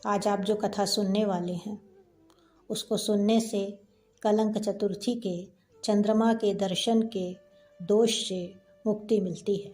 आज आप जो कथा सुनने वाले हैं उसको सुनने से कलंक चतुर्थी के चंद्रमा के दर्शन के दोष से मुक्ति मिलती है।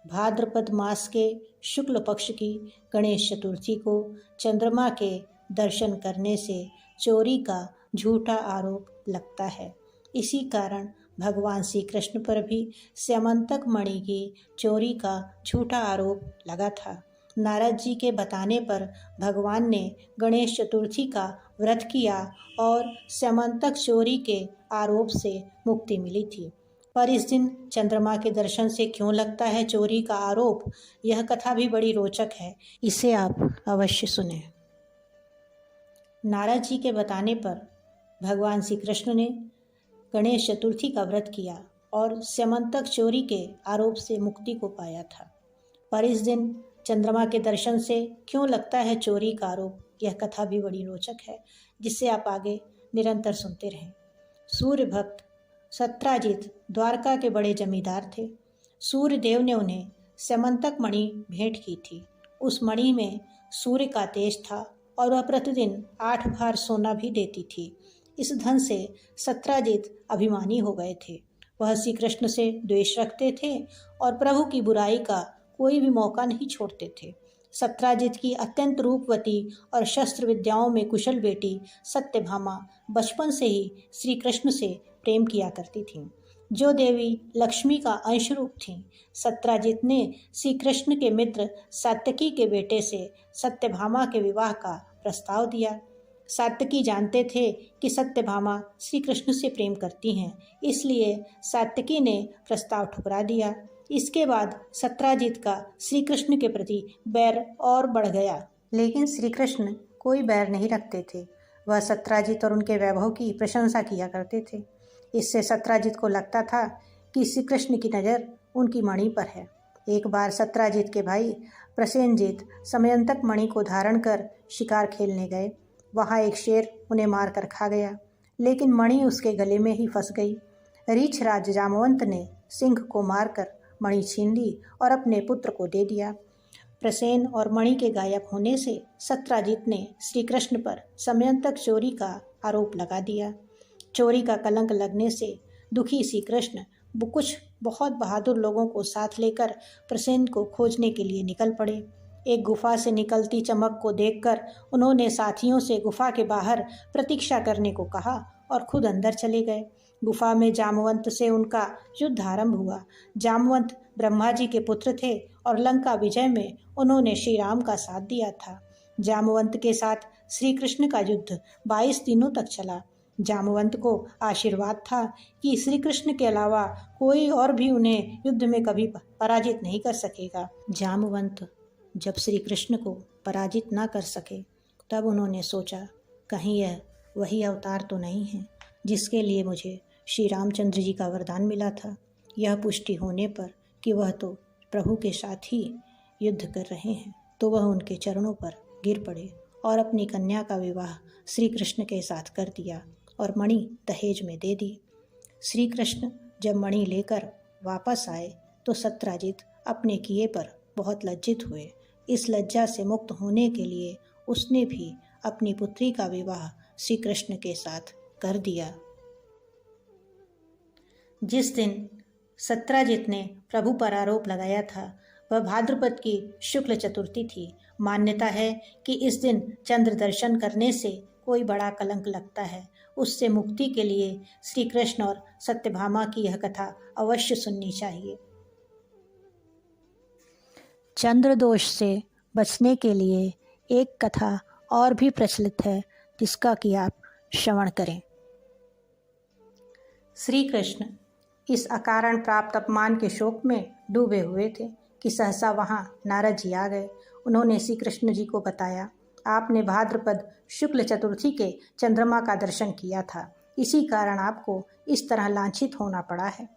भाद्रपद मास के शुक्ल पक्ष की गणेश चतुर्थी को चंद्रमा के दर्शन करने से चोरी का झूठा आरोप लगता है। इसी कारण भगवान श्री कृष्ण पर भी स्यमंतक मणि की चोरी का झूठा आरोप लगा था। नारद जी के बताने पर भगवान ने गणेश चतुर्थी का व्रत किया और स्यमंतक चोरी के आरोप से मुक्ति मिली थी। पर इस दिन चंद्रमा के दर्शन से क्यों लगता है चोरी का आरोप, यह कथा भी बड़ी रोचक है, इसे आप अवश्य सुनें। नारद जी के बताने पर भगवान श्री कृष्ण ने गणेश चतुर्थी का व्रत किया और स्यमंतक चोरी के आरोप से मुक्ति को पाया था। पर इस दिन चंद्रमा के दर्शन से क्यों लगता है चोरी का आरोप, यह कथा भी बड़ी रोचक है, जिससे आप आगे निरंतर सुनते रहें। सूर्य भक्त सत्राजित द्वारका के बड़े जमींदार थे। सूर्य देव ने उन्हें स्यमंतक मणि भेंट की थी। उस मणि में सूर्य का तेज था और वह प्रतिदिन 8 भार सोना भी देती थी। इस धन से सत्राजित अभिमानी हो गए थे। वह श्री कृष्ण से द्वेष रखते थे और प्रभु की बुराई का कोई भी मौका नहीं छोड़ते थे। सत्राजित की अत्यंत रूपवती और शस्त्र विद्याओं में कुशल बेटी सत्यभामा बचपन से ही श्री कृष्ण से प्रेम किया करती थीं, जो देवी लक्ष्मी का अंश रूप थीं। सत्राजित ने श्री कृष्ण के मित्र सात्यकी के बेटे से सत्यभामा के विवाह का प्रस्ताव दिया। सात्यकी जानते थे कि सत्यभामा श्री कृष्ण से प्रेम करती हैं, इसलिए सात्यकी ने प्रस्ताव ठुकरा दिया। इसके बाद सत्राजित का श्री कृष्ण के प्रति बैर और बढ़ गया, लेकिन श्री कृष्ण कोई बैर नहीं रखते थे। वह सत्राजित और उनके वैभव की प्रशंसा किया करते थे। इससे सत्राजित को लगता था कि श्री कृष्ण की नज़र उनकी मणि पर है। एक बार सत्राजित के भाई प्रसेनजित समयंतक मणि को धारण कर शिकार खेलने गए। वहाँ एक शेर उन्हें मार कर खा गया, लेकिन मणि उसके गले में ही फंस गई। रीछ राज जामवंत ने सिंह को मारकर मणि छीन ली और अपने पुत्र को दे दिया। प्रसेन और मणि के गायब होने से सत्राजित ने श्री कृष्ण पर समयंतक चोरी का आरोप लगा दिया। चोरी का कलंक लगने से दुखी श्री कृष्ण कुछ बहुत बहादुर लोगों को साथ लेकर प्रसेन को खोजने के लिए निकल पड़े। एक गुफा से निकलती चमक को देखकर उन्होंने साथियों से गुफा के बाहर प्रतीक्षा करने को कहा और खुद अंदर चले गए। गुफा में जामवंत से उनका युद्ध आरंभ हुआ। जामवंत ब्रह्मा जी के पुत्र थे और लंका विजय में उन्होंने श्री राम का साथ दिया था। जामवंत के साथ श्री कृष्ण का युद्ध 22 दिनों तक चला। जामवंत को आशीर्वाद था कि श्री कृष्ण के अलावा कोई और भी उन्हें युद्ध में कभी पराजित नहीं कर सकेगा। जामवंत जब श्री कृष्ण को पराजित ना कर सके, तब उन्होंने सोचा कहीं यह वही अवतार तो नहीं है जिसके लिए मुझे श्री रामचंद्र जी का वरदान मिला था। यह पुष्टि होने पर कि वह तो प्रभु के साथ ही युद्ध कर रहे हैं, तो वह उनके चरणों पर गिर पड़े और अपनी कन्या का विवाह श्री कृष्ण के साथ कर दिया और मणि दहेज में दे दी। श्री कृष्ण जब मणि लेकर वापस आए तो सत्राजित अपने किए पर बहुत लज्जित हुए। इस लज्जा से मुक्त होने के लिए उसने भी अपनी पुत्री का विवाह श्री कृष्ण के साथ कर दिया। जिस दिन सत्राजित ने प्रभु पर आरोप लगाया था वह भाद्रपद की शुक्ल चतुर्थी थी। मान्यता है कि इस दिन चंद्र दर्शन करने से कोई बड़ा कलंक लगता है। उससे मुक्ति के लिए श्री कृष्ण और सत्यभामा की यह कथा अवश्य सुननी चाहिए। चंद्र दोष से बचने के लिए एक कथा और भी प्रचलित है, जिसका कि आप श्रवण करें। श्री कृष्ण इस अकारण प्राप्त अपमान के शोक में डूबे हुए थे कि सहसा वहाँ नारद जी आ गए। उन्होंने श्री कृष्ण जी को बताया, आपने भाद्रपद शुक्ल चतुर्थी के चंद्रमा का दर्शन किया था, इसी कारण आपको इस तरह लांछित होना पड़ा है।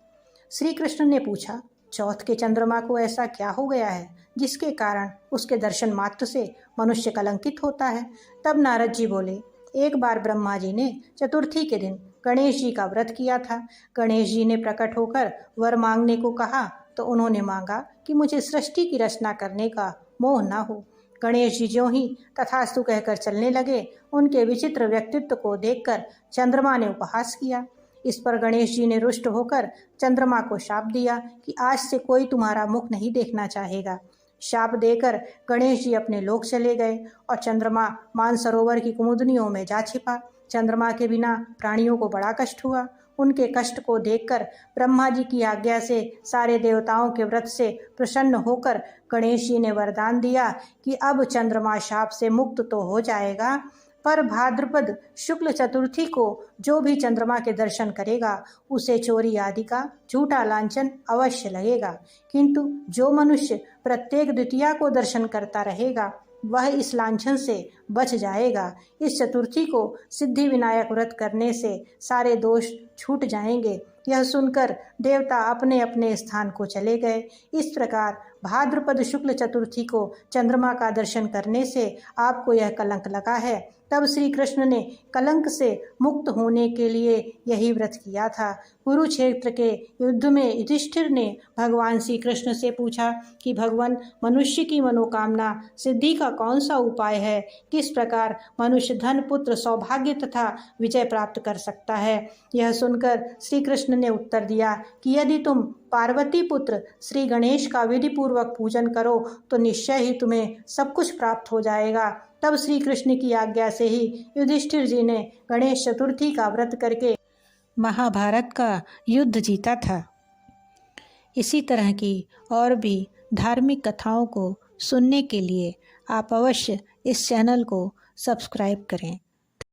श्री कृष्ण ने पूछा, चौथ के चंद्रमा को ऐसा क्या हो गया है जिसके कारण उसके दर्शन मात्र से मनुष्य कलंकित होता है? तब नारद जी बोले, एक बार ब्रह्मा जी ने चतुर्थी के दिन गणेश जी का व्रत किया था। गणेश जी ने प्रकट होकर वर मांगने को कहा तो उन्होंने मांगा कि मुझे सृष्टि की रचना करने का मोह न हो। गणेश जी ज्यों ही तथास्तु कहकर चलने लगे, उनके विचित्र व्यक्तित्व को देखकर चंद्रमा ने उपहास किया। इस पर गणेश जी ने रुष्ट होकर चंद्रमा को शाप दिया कि आज से कोई तुम्हारा मुख नहीं देखना चाहेगा। शाप देकर गणेश जी अपने लोक चले गए और चंद्रमा मानसरोवर की कुमुदनियों में जा छिपा। चंद्रमा के बिना प्राणियों को बड़ा कष्ट हुआ। उनके कष्ट को देखकर ब्रह्मा जी की आज्ञा से सारे देवताओं के व्रत से प्रसन्न होकर गणेश जी ने वरदान दिया कि अब चंद्रमा शाप से मुक्त तो हो जाएगा, पर भाद्रपद शुक्ल चतुर्थी को जो भी चंद्रमा के दर्शन करेगा उसे चोरी आदि का झूठा लांछन अवश्य लगेगा, किंतु जो मनुष्य प्रत्येक द्वितीया को दर्शन करता रहेगा वह इस लांछन से बच जाएगा। इस चतुर्थी को सिद्धि विनायक व्रत करने से सारे दोष छूट जाएंगे। यह सुनकर देवता अपने अपने स्थान को चले गए। इस प्रकार भाद्रपद शुक्ल चतुर्थी को चंद्रमा का दर्शन करने से आपको यह कलंक लगा है। तब श्री कृष्ण ने कलंक से मुक्त होने के लिए यही व्रत किया था। कुरुक्षेत्र के युद्ध में युधिष्ठिर ने भगवान श्री कृष्ण से पूछा कि भगवान, मनुष्य की मनोकामना सिद्धि का कौन सा उपाय है? किस प्रकार मनुष्य धन, पुत्र, सौभाग्य तथा विजय प्राप्त कर सकता है? यह सुनकर श्री कृष्ण ने उत्तर दिया कि यदि तुम पार्वती पुत्र श्री गणेश का विधि पूर्वक पूजन करो तो निश्चय ही तुम्हें सब कुछ प्राप्त हो जाएगा। तब श्री कृष्ण की आज्ञा से ही युधिष्ठिर जी ने गणेश चतुर्थी का व्रत करके महाभारत का युद्ध जीता था। इसी तरह की और भी धार्मिक कथाओं को सुनने के लिए आप अवश्य इस चैनल को सब्सक्राइब करें।